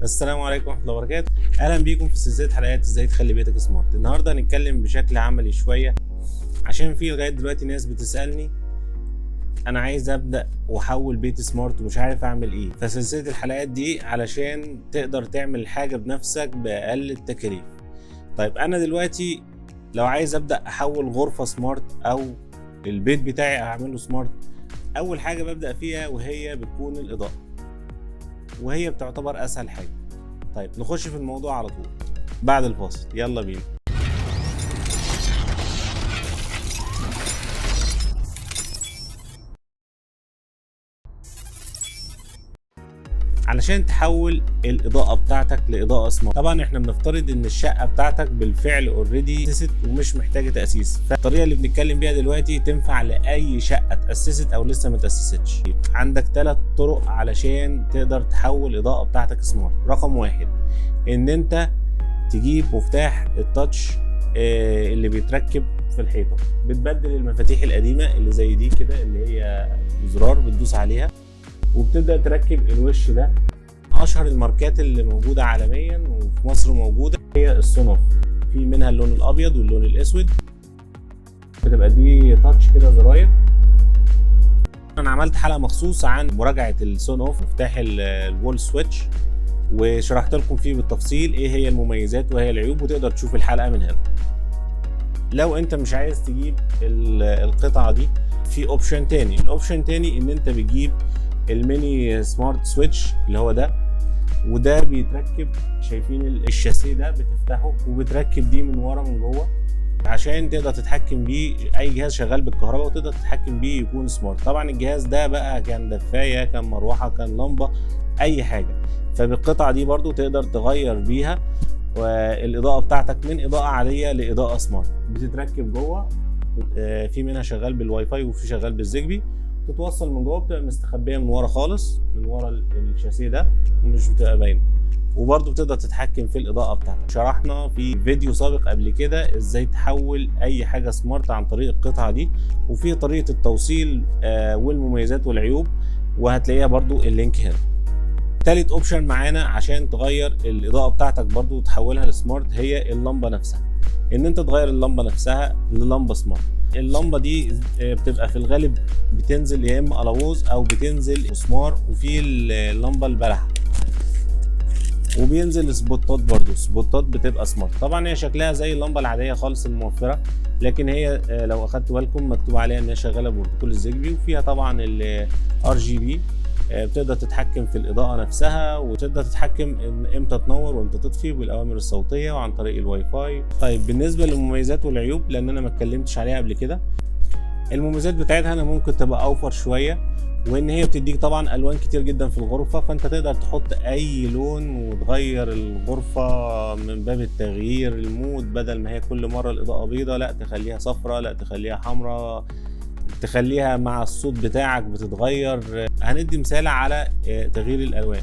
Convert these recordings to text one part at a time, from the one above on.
السلام عليكم ورحمه الله وبركاته. اهلا بيكم في سلسله حلقات ازاي تخلي بيتك سمارت. النهارده هنتكلم بشكل عملي شويه، عشان في لغايه دلوقتي ناس بتسالني انا عايز ابدا واحول بيتي سمارت ومش عارف اعمل ايه. فسلسله الحلقات دي علشان تقدر تعمل حاجه بنفسك باقل التكاليف. طيب انا دلوقتي لو عايز ابدا احول غرفه سمارت او البيت بتاعي اعمله سمارت، اول حاجه ببدا فيها وهي بتكون الاضاءه، وهي بتعتبر اسهل حاجه. طيب نخش في الموضوع على طول بعد الفاصل، يلا بينا. علشان تحول الاضاءه بتاعتك لاضاءه سمارت، طبعا احنا بنفترض ان الشقه بتاعتك بالفعل اوريدي تأسست ومش محتاجه تاسيس، فالطريقه اللي بنتكلم بيها دلوقتي تنفع لاي شقه تاسست او لسه ما تاسستش. عندك 3 طرق علشان تقدر تحول الاضاءه بتاعتك سمارت. رقم 1 ان انت تجيب مفتاح التاتش اللي بيتركب في الحيطه، بتبدل المفاتيح القديمه اللي زي دي كده اللي هي زرار بتدوس عليها وبتبدا تركب الوش ده. اشهر الماركات اللي موجوده عالميا وفي مصر موجوده هي السونوف، في منها اللون الابيض واللون الاسود، بتبقى دي تاتش كده زراير. انا عملت حلقه مخصوص عن مراجعه السونوف مفتاح الوول سويتش، وشرحت لكم فيه بالتفصيل ايه هي المميزات وهي العيوب، وتقدر تشوف الحلقه من هنا. لو انت مش عايز تجيب القطعه دي، في اوبشن تاني. الاوبشن تاني ان انت بتجيب الميني سمارت سويتش اللي هو ده، وده بيتركب، شايفين الشاسيه ده بتفتحه وبتركب دي من ورا من جوه عشان تقدر تتحكم بيه اي جهاز شغال بالكهرباء وتقدر تتحكم بيه يكون سمارت. طبعا الجهاز ده بقى كان دفايه، كان مروحه، كان لمبه، اي حاجه. فبالقطعه دي برضو تقدر تغير بيها والاضاءه بتاعتك من اضاءه عاديه لاضاءه سمارت. بتتركب جوه، في منها شغال بالواي فاي وفي شغال بالزيجبي، تتوصل من جوه، بتبقى مستخبيه من ورا خالص، من ورا الشاسيه ده ومش بتبقى باينه، وبرضه بتقدر تتحكم في الاضاءه بتاعتك. شرحنا في فيديو سابق قبل كده ازاي تحول اي حاجه سمارت عن طريق القطعه دي، وفي طريقه التوصيل والمميزات والعيوب، وهتلاقيها برضه اللينك هنا. تالت اوبشن معانا عشان تغير الاضاءه بتاعتك برضه وتحولها لسمارت هي اللمبه نفسها، ان انت تغير اللمبه نفسها للمبه سمارت. اللمبه دي بتبقى في الغالب بتنزل يا اما الووز او بتنزل مسمار، وفي اللمبه البلحه، وبينزل سبوتات برضو. سبوتات بتبقى سمارت. طبعا هي شكلها زي اللمبه العاديه خالص الموفره، لكن هي لو اخدت بالكم مكتوب عليها ان هي شغاله ببروتوكول الزيجبي، وفيها طبعا الار جي بي. بتقدر تتحكم في الاضاءه نفسها، وتقدر تتحكم امتى تنور وامتى تطفي بالاوامر الصوتيه وعن طريق الواي فاي. طيب بالنسبه للمميزات والعيوب، لان انا ما اتكلمتش عليها قبل كده، المميزات بتاعتها انا ممكن تبقى اوفر شويه، وان هي بتديك طبعا الوان كتير جدا في الغرفه، فانت تقدر تحط اي لون وتغير الغرفه من باب التغيير المود، بدل ما هي كل مره الاضاءه بيضاء لا تخليها صفراء، لا تخليها حمراء، تخليها مع الصوت بتاعك بتتغير. هندي مثال على تغيير الالوان.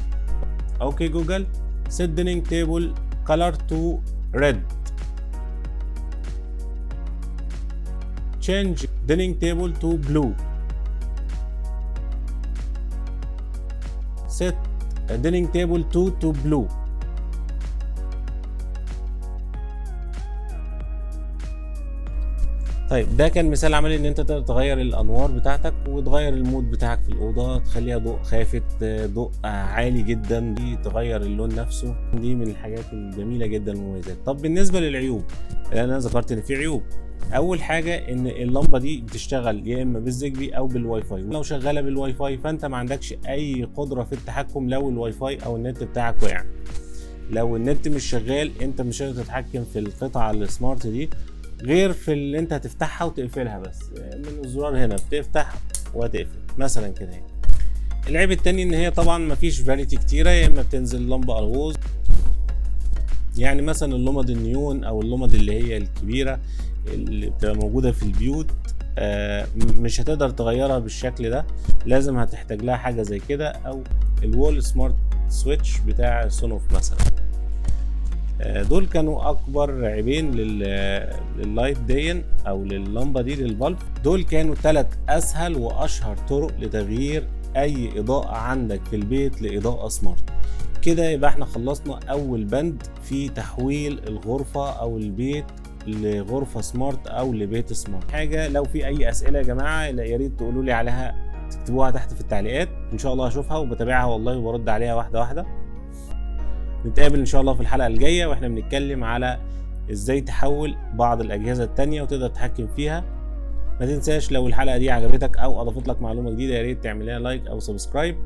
اوكي جوجل set dining table color to red, change dining table to blue, set dining table to blue. طيب ده كان مثال عملي ان انت تقدر تغير الانوار بتاعتك وتغير المود بتاعك في الاوضه، تخليها ضوء خافت، ضوء عالي جدا، دي تغير اللون نفسه. دي من الحاجات الجميله جدا المميزات. طب بالنسبه للعيوب، انا ذكرت ان في عيوب. اول حاجه ان اللمبه دي بتشتغل يا اما بالزيجبي او بالواي فاي، ولو شغاله بالواي فاي فانت ما عندكش اي قدره في التحكم لو الواي فاي او النت بتاعك وقع. لو النت مش شغال انت مش هتقدر تتحكم في القطعه السمارت دي، غير في اللي انت هتفتحها وتقفلها بس من الزرار هنا، بتفتح وتقفل مثلا كده. العيب التاني ان هي طبعا مفيش فاليتي كتيره، يا اما بتنزل لمبه الووز، يعني مثلا اللمض النيون او اللمض اللي هي الكبيره اللي بتبقى موجوده في البيوت مش هتقدر تغيرها بالشكل ده، لازم هتحتاج لها حاجه زي كده، او الوول سمارت سويتش بتاع سونوف مثلا. دول كانوا اكبر عيبين لللايت دي او لللمبه دي للبلب. دول كانوا 3 اسهل واشهر طرق لتغيير اي اضاءه عندك في البيت لاضاءه سمارت. كده يبقى احنا خلصنا اول بند في تحويل الغرفة او البيت لغرفة سمارت او لبيت سمارت. حاجة لو في اي اسئلة يا جماعة يا ريت تقولوا لي عليها، تكتبوها تحت في التعليقات، ان شاء الله هشوفها وبتابعها والله وبرد عليها واحدة واحدة. نتقابل ان شاء الله في الحلقة الجاية واحنا بنتكلم على ازاي تحول بعض الاجهزة التانية وتقدر تتحكم فيها. ما تنساش لو الحلقة دي عجبتك او اضافت لك معلومة جديدة يا ريت تعمل لنا لايك او سبسكرايب.